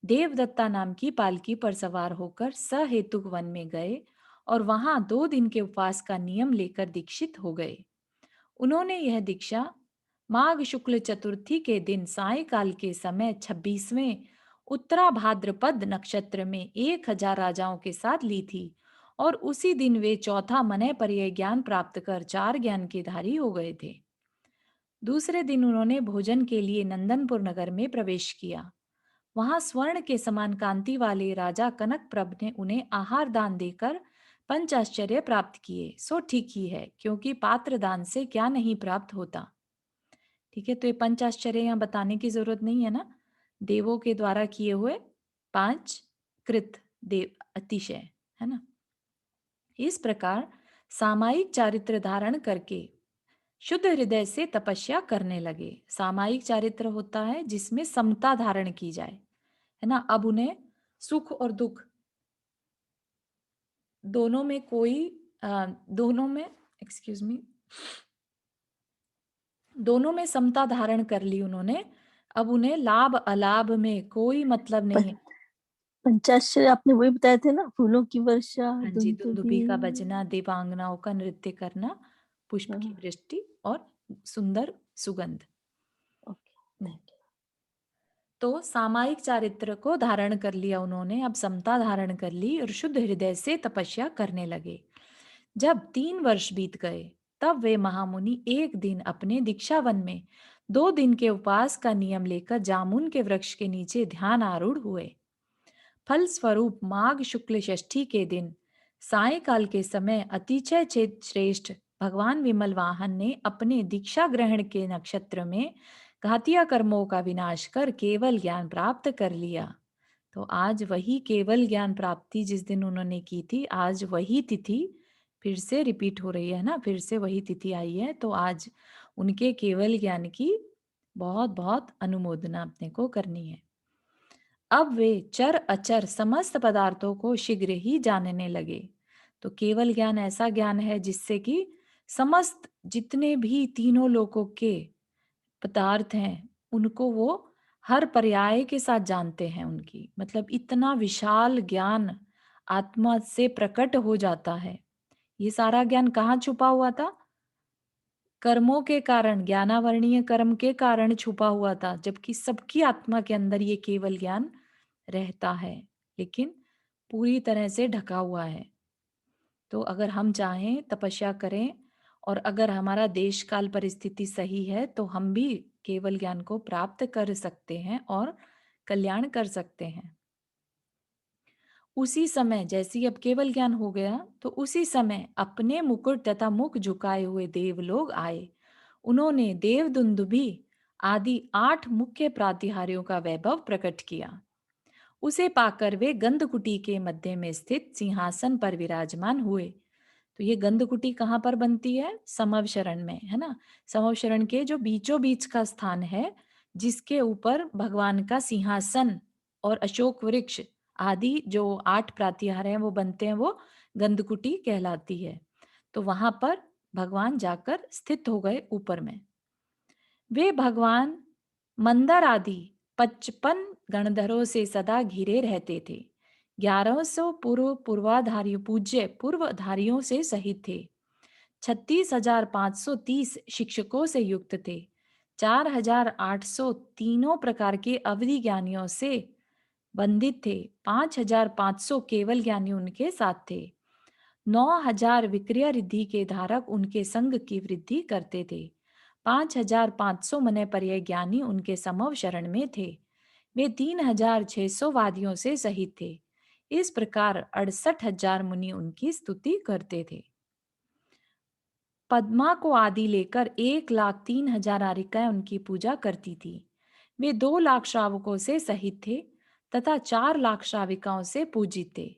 देवदत्ता नाम की पालकी पर सवार होकर सहेतुक वन में गए और वहां 2 दिन के उपवास का नियम लेकर दीक्षित हो गए। उन्होंने यह दीक्षा माघ शुक्ल चतुर्थी के दिन सायकाल के समय 26वें उत्तरा भाद्रपद नक्षत्र में 1000 राजाओं के साथ ली थी और उसी दिन वे चौथा मनय पर्यय ज्ञान प्राप्त कर 4 ज्ञान के धारी हो गए थे। दूसरे दिन उन्होंने भोजन के लिए नंदनपुर नगर में प्रवेश किया। वहां स्वर्ण के समान कांति वाले राजा कनक प्रभ ने उन्हें आहार दान देकर पंच आश्चर्य प्राप्त किए। सो ठीक ही है, क्योंकि पात्र दान से क्या नहीं प्राप्त होता। ठीक है, तो ये पंच आश्चर्य यहाँ बताने की जरूरत नहीं है ना। देवों के द्वारा किए हुए 5 कृत देव अतिशय, है ना। इस प्रकार सामायिक चारित्र धारण करके शुद्ध हृदय से तपस्या करने लगे। सामायिक चारित्र होता है जिसमें समता धारण की जाए, है ना। अब उन्हें सुख और दुख दोनों में दोनों में एक्सक्यूज मी दोनों में समता धारण कर ली उन्होंने। अब उन्हें लाभ अलाभ में कोई मतलब नहीं है। पंचाक्षर आपने वही बताए थे ना, फूलों की वर्षा, हाँ जी, दुंदुभी का दुंदुभी। बजना, देवांगनाओं का नृत्य करना, पुष्प की हाँ, वृष्टि और सुंदर सुगंध। Okay, thank you. तो सामायिक चारित्र को धारण कर लिया उन्होंने, अब समता धारण कर ली और शुद्ध हृदय से तपस्या करने लगे। जब 3 वर्ष बीत गए तब वे महामुनि एक दिन अपने दीक्षावन में 2 दिन के उपवास का नियम लेकर जामुन के वृक्ष के नीचे ध्यान आरूढ़ हुए। फलस्वरूप माघ शुक्ल षष्ठी के दिन सायकाल के समय अतिशय श्रेष्ठ भगवान विमल वाहन ने अपने दीक्षा ग्रहण के नक्षत्र में घातिया कर्मों का विनाश कर केवल ज्ञान प्राप्त कर लिया। तो आज वही केवल ज्ञान प्राप्ति जिस दिन उन्होंने की थी, आज वही तिथि फिर से रिपीट हो रही है ना, फिर से वही तिथि आई है। तो आज उनके केवल ज्ञान की बहुत बहुत अनुमोदना अपने को करनी है। अब वे चर अचर समस्त पदार्थों को शीघ्र ही जानने लगे। तो केवल ज्ञान ऐसा ज्ञान है जिससे कि समस्त जितने भी तीनों लोकों के पदार्थ हैं उनको वो हर पर्याय के साथ जानते हैं। उनकी मतलब इतना विशाल ज्ञान आत्मा से प्रकट हो जाता है। ये सारा ज्ञान कहाँ छुपा हुआ था? कर्मों के कारण, ज्ञानावरणीय कर्म के कारण छुपा हुआ था, जबकि सबकी आत्मा के अंदर ये केवल ज्ञान रहता है, लेकिन पूरी तरह से ढका हुआ है। तो अगर हम चाहें तपस्या करें और अगर हमारा देश काल परिस्थिति सही है तो हम भी केवल ज्ञान को प्राप्त कर सकते हैं और कल्याण कर सकते हैं। उसी समय जैसे ही अब केवल ज्ञान हो गया तो उसी समय अपने मुकुट तथा मुख झुकाए हुए देव लोग आए। उन्होंने देवदुन्दुभी आदि 8 मुख्य प्रातिहार्यों का वैभव प्रकट किया। उसे पाकर वे गंधकुटी के मध्य में स्थित सिंहासन पर विराजमान हुए। तो ये गंधकुटी कहाँ पर बनती है? समवशरण में, है ना। समवशरण के जो बीचों बीच का स्थान है, जिसके ऊपर भगवान का सिंहासन और अशोक वृक्ष आदि जो 8 प्रातिहार हैं वो बनते हैं, वो गंधकुटी कहलाती है। तो वहां पर भगवान जाकर स्थित हो गए ऊपर में। वे भगवान मंदर आदि 55 गणधरों से सदा घिरे रहते थे। 1100 पूर्वाधारियों पूज्य पूर्वधारियों से सहित थे। 36,530 शिक्षकों से युक्त थे। 4,800 तीनों प्रकार के अवधि ज्ञानियों से बंधित थे। 5,500 केवल ज्ञानी उनके साथ थे। 9,000 विक्रिया रिद्धि के धारक उनके संग की वृद्धि करते थे। 5,500 मने पर्याय ज्ञानी उनके समव शरण में थे। वे 3,600 वादियों से सहित थे। इस प्रकार 68,000 मुनि उनकी स्तुति करते थे। पद्मा को आदि लेकर 1,03,000 आरिकाएं उनकी पूजा करती थी। वे 2 लाख श्रावकों से सहित थे तथा 4 लाख श्राविकाओं से पूजित थे।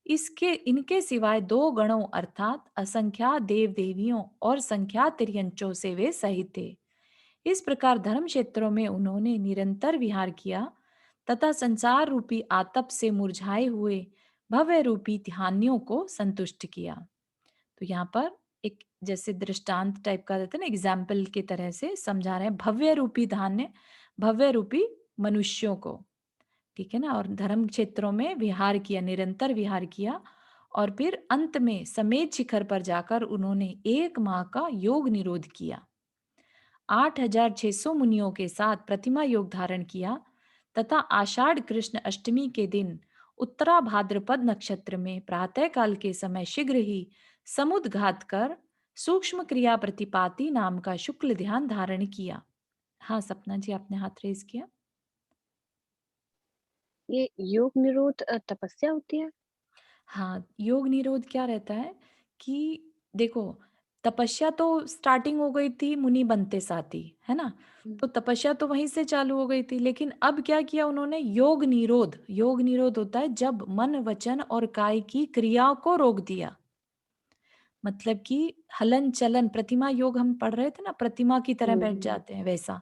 इनके सिवाय 2 गणों अर्थात असंख्यात देव देवियों और संख्यात तिर्यंचों से वे सहित थे। इस प्रकार धर्म क्षेत्रों में उन्होंने निरंतर विहार किया तथा संसार रूपी आतप से मुरझाए हुए भव्य रूपी ध्यानियों को संतुष्ट किया। तो यहाँ पर एक जैसे दृष्टांत टाइप का रहता है ना, एग्जाम्पल की तरह से समझा रहे हैं भव्य रूपी धान्य, भव्य रूपी मनुष्यों को, ठीक है ना। और धर्म क्षेत्रों में विहार किया, निरंतर विहार किया, और फिर अंत में समेत शिखर पर जाकर उन्होंने 1 माह का योग निरोध किया। 8,600 मुनियों के साथ प्रतिमा योग धारण किया तथा आषाढ़ कृष्ण अष्टमी के दिन उत्तरा भाद्रपद नक्षत्र में प्रातः काल के समय शीघ्र ही समुद्घात कर सूक्ष्म क्रिया प्रतिपाति नाम का शुक्ल ध्यान धारण किया। हाँ सपना जी, आपने हाथ रेज किया। ये योग निरोध तपस्या होती है? हाँ, योग निरोध क्या रहता है कि देखो, तपस्या तो स्टार्टिंग हो गई थी मुनि बनते साथ ही, है ना। तो तपस्या तो वहीं से चालू हो गई थी, लेकिन अब क्या किया उन्होंने? योग निरोध। योग निरोध होता है जब मन वचन और काय की क्रियाओं को रोक दिया। मतलब कि हलन चलन, प्रतिमा योग हम पढ़ रहे थे ना, प्रतिमा की तरह बैठ जाते हैं, वैसा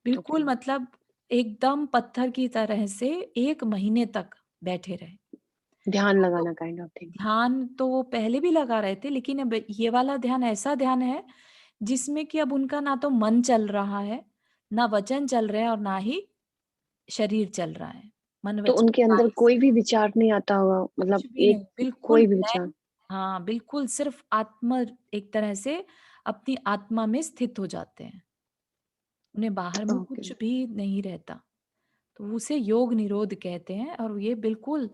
बिल्कुल। ओके। मतलब एकदम पत्थर की तरह से 1 महीने तक बैठे रहे। ध्यान तो लगाना काइंड ऑफ थिंग। ध्यान तो वो पहले भी लगा रहे थे, लेकिन अब ये वाला ध्यान ऐसा ध्यान है जिसमें कि अब उनका ना तो मन चल रहा है, ना वचन चल रहे हैं, और ना ही शरीर चल रहा है। मन तो वचन उनके अंदर काय से कोई भी विचार नहीं आता होगा, मतलब कुछ भी एक नहीं, बिल्कुल कोई भी ब्लैंक। विचार? हाँ बिल्कुल, सिर्फ आत्मा एक तरह से अपनी आत्मा में स्थित हो जाते हैं, उन्हें बाहर में ओके। कुछ भी नहीं रहता। तो उसे योग निरोध कहते हैं, और ये बिल्कुल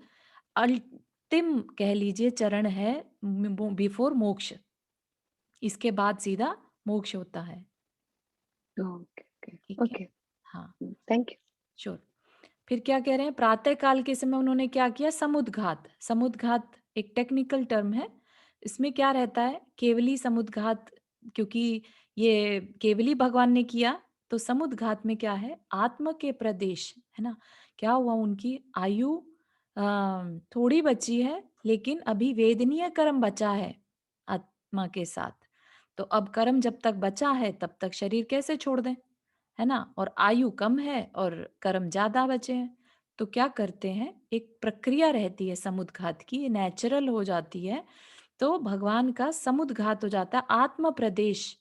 अंतिम कह लीजिए चरण है बिफोर मोक्ष। इसके बाद सीधा मोक्ष होता है, ओके ओके ठीक है। ओके। हाँ थैंक यू। श्योर। फिर क्या कह रहे हैं? प्रातः काल के समय उन्होंने क्या किया? समुद्घात। समुद्घात एक टेक्निकल टर्म है। इसमें क्या रहता है? केवली समुद्घात, क्योंकि ये केवली भगवान ने किया, तो समुद्घात में क्या है? आत्म के प्रदेश, है ना। क्या हुआ? उनकी आयु थोड़ी बची है, लेकिन अभी वेदनीय कर्म बचा है आत्मा के साथ। तो अब कर्म जब तक बचा है तब तक शरीर कैसे छोड़ दें, है ना। और आयु कम है और कर्म ज्यादा बचे हैं, तो क्या करते हैं? एक प्रक्रिया रहती है समुद्घात की, ये नेचुरल हो जाती है। तो भगवान का समुद्घात हो जाता है, आत्म प्रदेश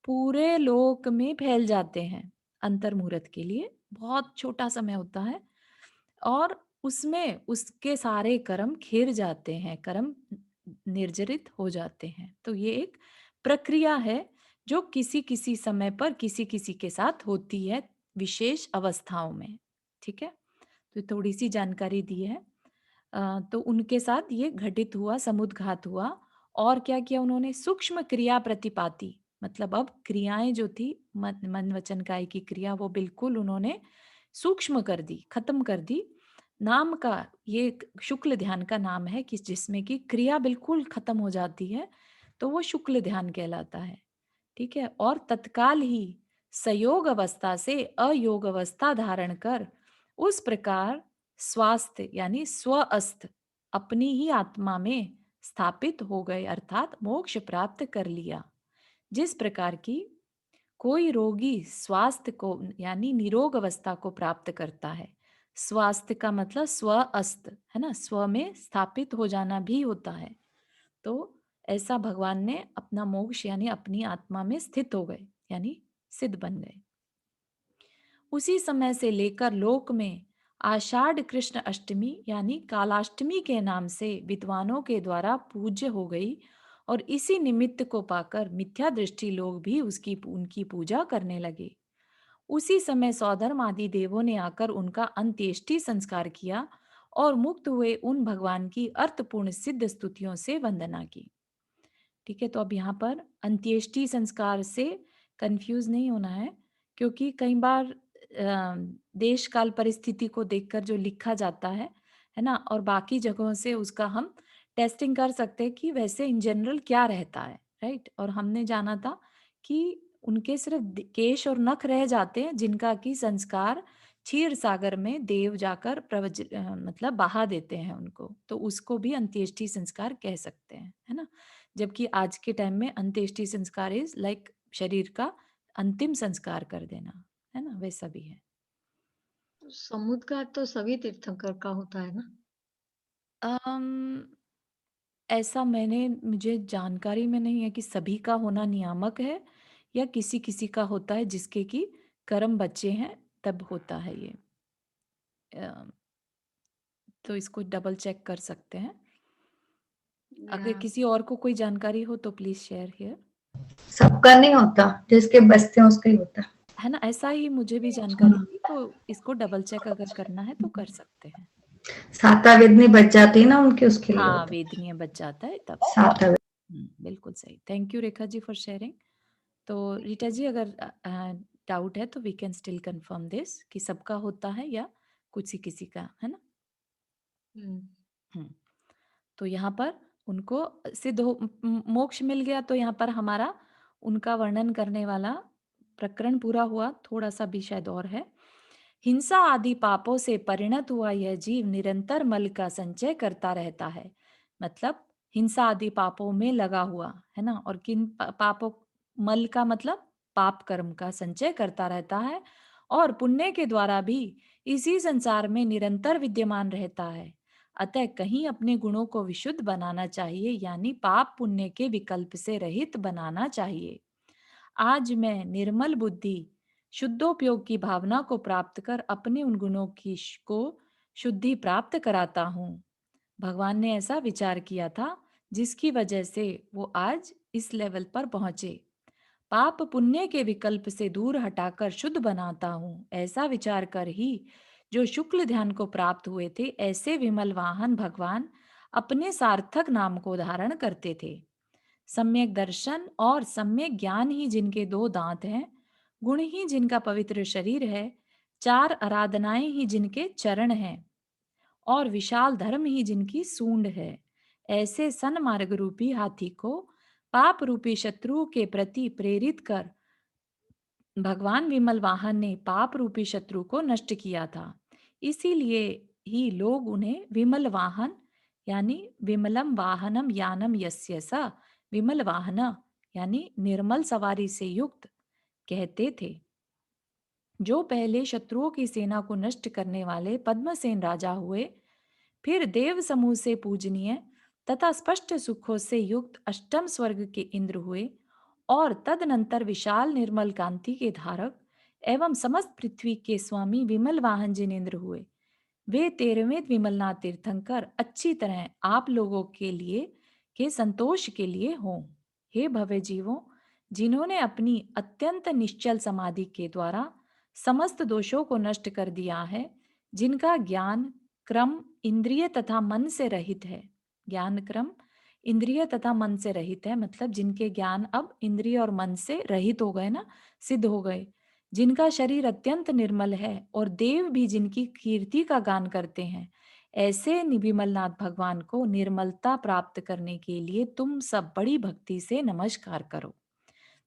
पूरे लोक में फैल जाते हैं। अंतर्मुहूर्त के लिए बहुत छोटा समय होता है, और उसमें उसके सारे कर्म खिर जाते हैं, कर्म निर्जरित हो जाते हैं। तो ये एक प्रक्रिया है जो किसी किसी समय पर किसी किसी के साथ होती है, विशेष अवस्थाओं में, ठीक है। तो थोड़ी सी जानकारी दी है। तो उनके साथ ये घटित हुआ, समुद्घात हुआ। और क्या किया उन्होंने? सूक्ष्म क्रिया प्रतिपाती, मतलब अब क्रियाएं जो थी मन वचन काय की क्रिया, वो बिल्कुल उन्होंने सूक्ष्म कर दी, खत्म कर दी। नाम का ये एक शुक्ल ध्यान का नाम है कि जिसमें कि क्रिया बिल्कुल खत्म हो जाती है, तो वो शुक्ल ध्यान कहलाता है, ठीक है। और तत्काल ही सयोग अवस्था से अयोग अवस्था धारण कर उस प्रकार स्वास्थ्य यानी स्वअस्थ अपनी ही आत्मा में स्थापित हो गए अर्थात मोक्ष प्राप्त कर लिया। जिस प्रकार की कोई रोगी स्वास्थ्य को यानी निरोग अवस्था को प्राप्त करता है। स्वास्थ्य का मतलब स्वस्थ है ना, स्व में स्थापित हो जाना भी होता है। तो ऐसा भगवान ने अपना मोक्ष यानी अपनी आत्मा में स्थित हो गए यानी सिद्ध बन गए। उसी समय से लेकर लोक में आषाढ़ कृष्ण अष्टमी यानी कालाष्टमी के नाम से विद्वानों के द्वारा पूज्य हो गई और इसी निमित्त को पाकर मिथ्या दृष्टि लोग भी उनकी पूजा करने लगे। उसी समय सौधर्म आदि देवों ने आकर उनका अंत्येष्टि संस्कार किया और मुक्त हुए उन भगवान की अर्थपूर्ण सिद्ध स्तुतियों से वंदना की। ठीक है, तो अब यहाँ पर अंत्येष्टि संस्कार से कंफ्यूज नहीं होना है, क्योंकि कई बार देश काल परिस्थिति को देखकर जो लिखा जाता है ना, और बाकी जगहों से उसका हम टेस्टिंग कर सकते हैं कि वैसे इन जनरल क्या रहता है, राइट। और हमने जाना था कि उनके सिर्फ केश और नख रह जाते हैं जिनका कि संस्कार क्षीर सागर में देव जाकर मतलब बहा देते हैं उनको, तो उसको भी अंत्येष्टि संस्कार कह सकते हैं, है ना। जबकि आज के टाइम में अंत्येष्टि संस्कार इज लाइक शरीर का अंतिम संस्कार कर देना, है ना, वैसा भी है। समुद्र का तो सभी तीर्थंकर का होता है ना? अम, ऐसा मुझे जानकारी में नहीं है कि सभी का होना नियामक है या किसी किसी का होता है जिसके कि कर्म बच्चे हैं तब होता है ये। अम, तो इसको डबल चेक कर सकते हैं। अगर या किसी और को कोई जानकारी हो तो प्लीज शेयर हियर। सबका नहीं होता, जिसके बसते हैं उसका ही होता है ना, ऐसा ही मुझे भी जानकारी थी, तो इसको डबल चेक अगर करना है तो कर सकते हैं। साता वेदनी बच जाती है ना उनके, उसके लिए हाँ, होता वेदनीय बच जाता है तब। है साता बिल्कुल सही। Thank you Rekha ji for sharing. तो रीटा जी अगर डाउट है तो we can still confirm this कि सबका होता है या कुछ ही किसी का, है ना। तो यहाँ पर उनको सिद्ध हो मोक्ष मिल गया, तो यहाँ पर हमारा उनका वर्णन करने वाला प्रकरण पूरा हुआ। थोड़ा सा भी शायद और है। हिंसा आदि पापों से परिणत हुआ यह जीव निरंतर मल का संचय करता रहता है। मतलब हिंसा आदि पापों में लगा हुआ है ना, और किन पापों, मल का मतलब पाप कर्म का संचय करता रहता है और पुण्य के द्वारा भी इसी संसार में निरंतर विद्यमान रहता है। अतः कहीं अपने गुणों को विशुद्ध बनाना चाहिए, यानी पाप पुण्य के विकल्प से रहित बनाना चाहिए। आज मैं निर्मल बुद्धि शुद्धोपयोग की भावना को प्राप्त कर अपने उन गुणों को शुद्धि प्राप्त कराता हूँ। भगवान ने ऐसा विचार किया था जिसकी वजह से वो आज इस लेवल पर पहुंचे। पाप पुण्य के विकल्प से दूर हटाकर शुद्ध बनाता हूँ, ऐसा विचार कर ही जो शुक्ल ध्यान को प्राप्त हुए थे, ऐसे विमल वाहन भगवान अपने सार्थक नाम को धारण करते थे। सम्यक दर्शन और सम्यक ज्ञान ही जिनके दो दांत हैं, गुण ही जिनका पवित्र शरीर है, चार आराधनाएं ही जिनके चरण हैं और विशाल धर्म ही जिनकी सूंड है, ऐसे सन्मार्ग रूपी हाथी को पाप रूपी शत्रु के प्रति प्रेरित कर भगवान विमल वाहन ने पाप रूपी शत्रु को नष्ट किया था। इसीलिए ही लोग उन्हें विमल वाहन यानी विमलम वाहनम यानम यस्य स विमल वाहन यानी निर्मल सवारी से युक्त कहते थे। जो पहले शत्रुओं की सेना को नष्ट करने वाले पद्मसेन राजा हुए, फिर देव समूह से पूजनीय तथा स्पष्ट सुखों से युक्त अष्टम स्वर्ग के इंद्र हुए और तदनंतर विशाल निर्मल कांति के धारक एवं समस्त पृथ्वी के स्वामी विमल वाहन जिनेन्द्र हुए। वे 13वें विमलनाथ तीर्थंकर अच्छी तरह आप लोगों के लिए के संतोष के लिए हों। हे भव्य जीवों, जिन्होंने अपनी अत्यंत निश्चल समाधि के द्वारा समस्त दोषों को नष्ट कर दिया है, जिनका ज्ञान क्रम इंद्रिय तथा मन से रहित है। ज्ञान क्रम इंद्रिय तथा मन से रहित है, मतलब जिनके ज्ञान अब इंद्रिय और मन से रहित हो गए ना, सिद्ध हो गए, जिनका शरीर अत्यंत निर्मल है और देव भी जिनकी कीर्ति का गान करते हैं, ऐसे विमलनाथ भगवान को निर्मलता प्राप्त करने के लिए तुम सब बड़ी भक्ति से नमस्कार करो।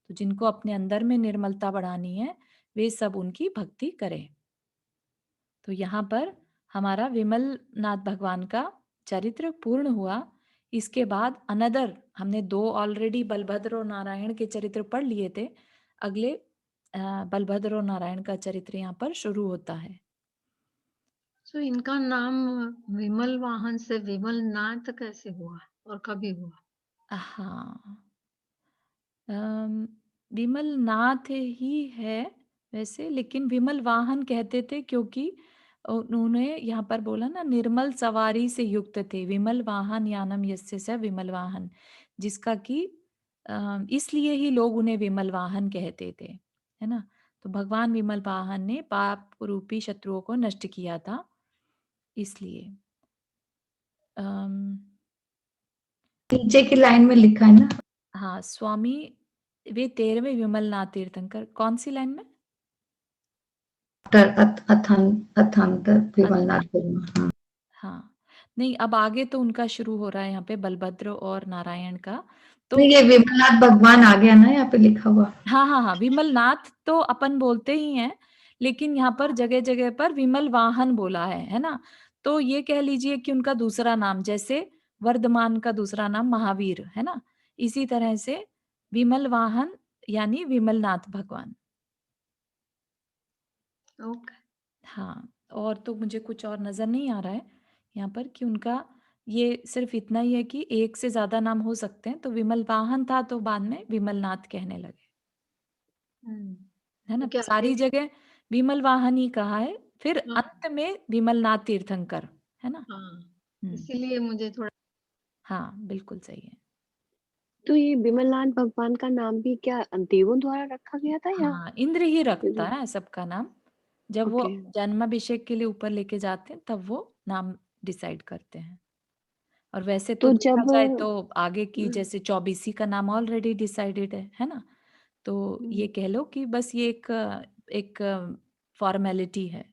तो जिनको अपने अंदर में निर्मलता बढ़ानी है, वे सब उनकी भक्ति करें। तो यहाँ पर हमारा विमलनाथ भगवान का चरित्र पूर्ण हुआ। इसके बाद अनदर हमने 2 ऑलरेडी बलभद्र और नारायण के चरित्र पढ़ लिए थे। अगले बलभद्र और नारायण का चरित्र यहाँ पर शुरू होता है। तो इनका नाम विमल वाहन से विमल नाथ कैसे हुआ और कभी हुआ? हाँ, विमल नाथ ही है वैसे, लेकिन विमल वाहन कहते थे क्योंकि उन्होंने यहाँ पर बोला ना, निर्मल सवारी से युक्त थे। विमल वाहन यानम यस्य स विमल वाहन, जिसका कि इसलिए ही लोग उन्हें विमल वाहन कहते थे, है ना। तो भगवान विमल वाहन ने पाप रूपी शत्रुओं को नष्ट किया था, इसलिए अम, नीचे की लाइन में लिखा है ना, हाँ, स्वामी वे 13वें विमलनाथ तीर्थंकर। कौन सी लाइन में? अथांत विमलनाथ वर्मा। हाँ, हाँ, नहीं, अब आगे तो उनका शुरू हो रहा है यहाँ पे बलभद्र और नारायण का। तो ये विमलनाथ भगवान आ गया ना यहाँ पे लिखा हुआ। हाँ हाँ हाँ, विमल नाथ तो अपन बोलते ही हैं, लेकिन यहाँ पर जगह जगह पर विमल वाहन बोला है ना। तो ये कह लीजिए कि उनका दूसरा नाम, जैसे वर्धमान का दूसरा नाम महावीर है ना, इसी तरह से विमल वाहन यानी विमलनाथ भगवान। ओके। हाँ, और तो मुझे कुछ और नजर नहीं आ रहा है यहाँ पर कि उनका ये सिर्फ इतना ही है कि एक से ज्यादा नाम हो सकते हैं। तो विमल वाहन था तो बाद में विमलनाथ कहने लगे, है तो ना। क्या सारी ये जगह विमल वाहन ही कहा है, फिर हाँ, अंत में विमलनाथ तीर्थंकर, है ना। हाँ, हम्म, इसीलिए मुझे थोड़ा हाँ, बिल्कुल सही है। तो ये विमलनाथ भगवान का नाम भी क्या देवों द्वारा रखा गया था या हाँ, इंद्र ही रखता है सबका नाम। जब वो ओके। जन्माभिषेक के लिए ऊपर लेके जाते हैं तब वो नाम डिसाइड करते हैं। और वैसे तो तो देखा जब जाए तो आगे की जैसे 24 का नाम ऑलरेडी डिसाइडेड है ना। तो ये कह लो कि बस ये एक फॉर्मेलिटी है।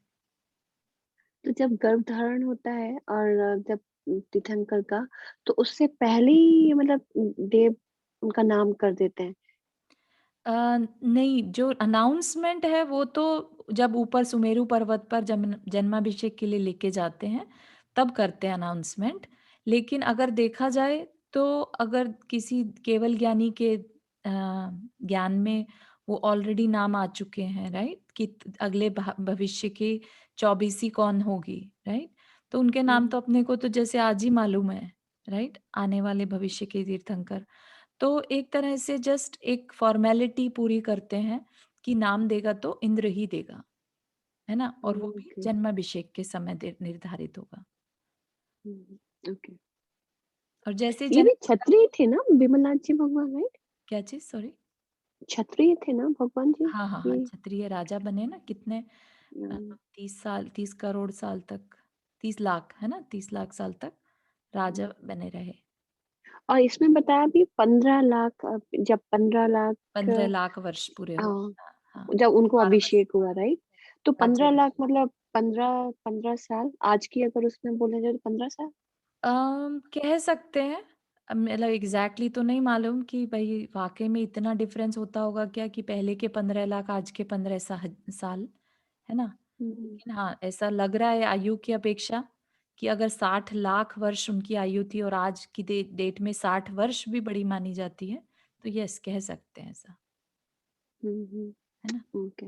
तो जब गर्भ धारण होता है और जब तीर्थंकर का, तो उससे पहले ही मतलब देव उनका नाम कर देते हैं। नहीं, जो अनाउंसमेंट है वो तो जब ऊपर सुमेरु पर्वत पर जन्माभिषेक के लिए लेके जाते हैं तब करते हैं अनाउंसमेंट। लेकिन अगर देखा जाए तो अगर किसी केवल ज्ञानी के ज्ञान में वो ऑलरेडी नाम आ चुके हैं, राइट, कि अगले भविष्य की 24 कौन होगी, राइट। तो उनके नाम तो अपने को तो जैसे आज ही मालूम है, राइट, आने वाले भविष्य के तीर्थंकर। तो एक तरह से जस्ट एक फॉर्मेलिटी पूरी करते हैं कि नाम देगा तो इंद्र ही देगा, है ना। और वो भी ओके। जन्माभिषेक के समय निर्धारित होगा। ओके। और जैसे ये भी क्षत्रिय थे ना विमलनाथ जी भगवान, राइट? क्या चीज, सॉरी? क्षत्रिय थे ना भगवान जी? हाँ हाँ हाँ, ये क्षत्रिय राजा बने ना, कितने अम, 30 साल, 30 करोड़ साल तक, 30 लाख, है ना, 30 लाख साल तक राजा बने रहे। और इसमें बताया भी 15 लाख, जब 15 लाख 15 लाख वर्ष पूरे हो हाँ, गए। हाँ, जब उनको 12 वर्ष अभिषेक हुआ, राइट? तो राज्य 15 लाख मतलब 15 15 साल, आज की अगर उसमें बोले जाए तो 15 साल। कह सकते हैं। अब मतलब एग्जैक्टली तो नहीं मालूम कि भाई वाकई में इतना डिफरेंस होता होगा क्या, कि पहले के 15 लाख आज के 15 साल, है ना। लेकिन हाँ, ऐसा लग रहा है आयु की अपेक्षा कि अगर 60 लाख वर्ष उनकी आयु थी और आज की डेट में 60 वर्ष भी बड़ी मानी जाती है, तो यस, कह सकते हैं ऐसा, है ना। ओके।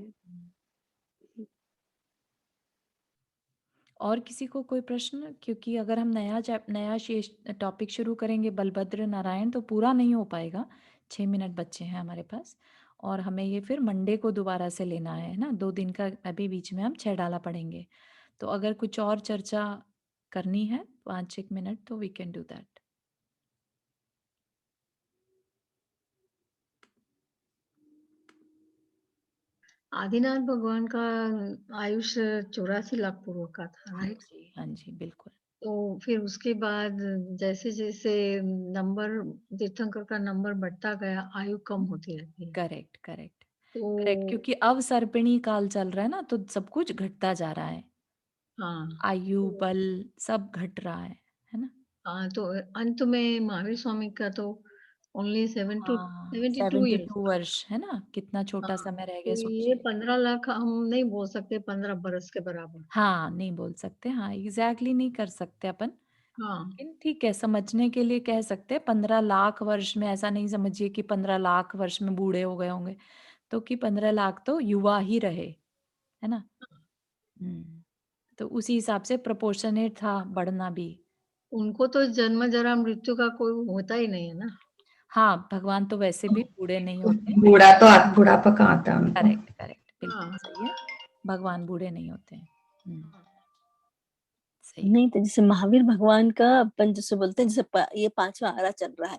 और किसी को कोई प्रश्न? क्योंकि अगर हम नया शेष टॉपिक शुरू करेंगे बलभद्र नारायण तो पूरा नहीं हो पाएगा। 6 मिनट बच्चे हैं हमारे पास, और हमें ये फिर मंडे को दोबारा से लेना है ना। 2 दिन का अभी बीच में हम 6 डाला पढ़ेंगे। तो अगर कुछ और चर्चा करनी है 5-1 मिनट तो we can do that. Adinath भगवान का आयुष्य 84 लाख पूर्व का था, हाँ राइट? जी, हाँ जी, बिल्कुल। तो फिर उसके बाद जैसे जैसे नंबर तीर्थंकर का नंबर बढ़ता गया, आयु कम होती रहती है। करेक्ट करेक्ट करेक्ट, तो क्योंकि अवसर्पिणी काल चल रहा है ना, तो सब कुछ घटता जा रहा है। हाँ, आयु, तो बल सब घट रहा है ना। हाँ, तो अंत में महावीर स्वामी का तो ओनली हाँ, 72 ईयर्स 72 था। वर्ष, है ना, कितना छोटा हाँ, समय रह तो गया, ये सोचिए। 15 लाख हम नहीं बोल सकते 15 बरस के बराबर। हाँ, नहीं बोल सकते, हाँ, एग्जैक्टली नहीं कर सकते अपन, हाँ, लेकिन ठीक है, समझने के लिए कह सकते हैं 15 लाख वर्ष में, ऐसा नहीं समझिए कि 15 लाख वर्ष में बूढ़े हो गए होंगे, तो कि 15 लाख तो युवा ही रहे, है ना? तो उसी हिसाब से प्रोपोर्शनेट था बढ़ना भी। उनको तो जन्म जरा मृत्यु का कोई होता ही नहीं है ना। हाँ, भगवान तो वैसे भी बूढ़े नहीं होते। बुढ़ापा कहाँ आता है उनको। करेक्ट, करेक्ट, बिल्कुल हाँ, सही है। भगवान बूढ़े नहीं होते हैं। सही है। नहीं तो जैसे महावीर भगवान का अपन जैसे बोलते हैं, जैसे ये 5वां आरा चल रहा है,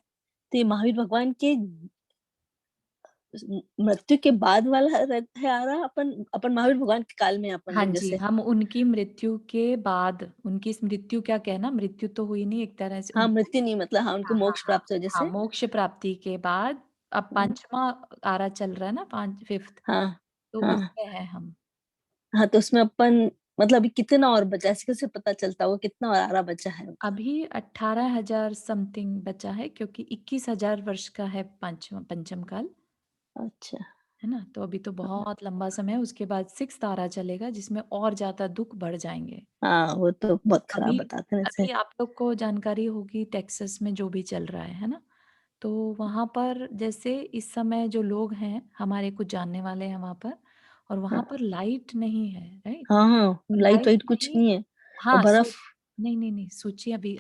तो ये महावीर भगवान के मृत्यु के बाद वाला है आरा, अपन महावीर भगवान के काल में अपन हाँ लोग जी, जैसे हम उनकी मृत्यु के बाद, उनकी मृत्यु क्या कहना, मृत्यु तो हुई नहीं एक तरह से हाँ उनको। मृत्यु नहीं मतलब हाँ उनको हाँ, हाँ, मोक्ष हाँ, प्राप्त हो हाँ, जैसे। मोक्ष प्राप्ति के बाद अब 5वां आरा चल रहा है ना, 5th, हाँ तो हाँ उसमें है हम। हाँ, तो उसमें अपन मतलब अभी कितना और बचा, ऐसे कैसे पता चलता होगा कितना और आरा बचा है उनका? अभी 18,000 समथिंग बचा है, क्योंकि 21,000 वर्ष का है पंचम काल, अच्छा है ना? तो अभी तो बहुत लंबा समय है, उसके बाद 6th आरा चलेगा जिसमें और ज्यादा दुख बढ़ जाएंगे। हाँ, वो तो बहुत खराब अभी बताते हैं अभी जैसे। आप लोग को जानकारी होगी टेक्सास में जो भी चल रहा है ना? तो वहां पर जैसे इस समय जो लोग हैं, हमारे कुछ जानने वाले हैं वहां पर, और वहां हाँ पर लाइट नहीं है, राइट? हाँ, लाइट लाइट वाइट कुछ नहीं। नहीं है और हाँ, बर्फ। नहीं नहीं नहीं, सोचिए अभी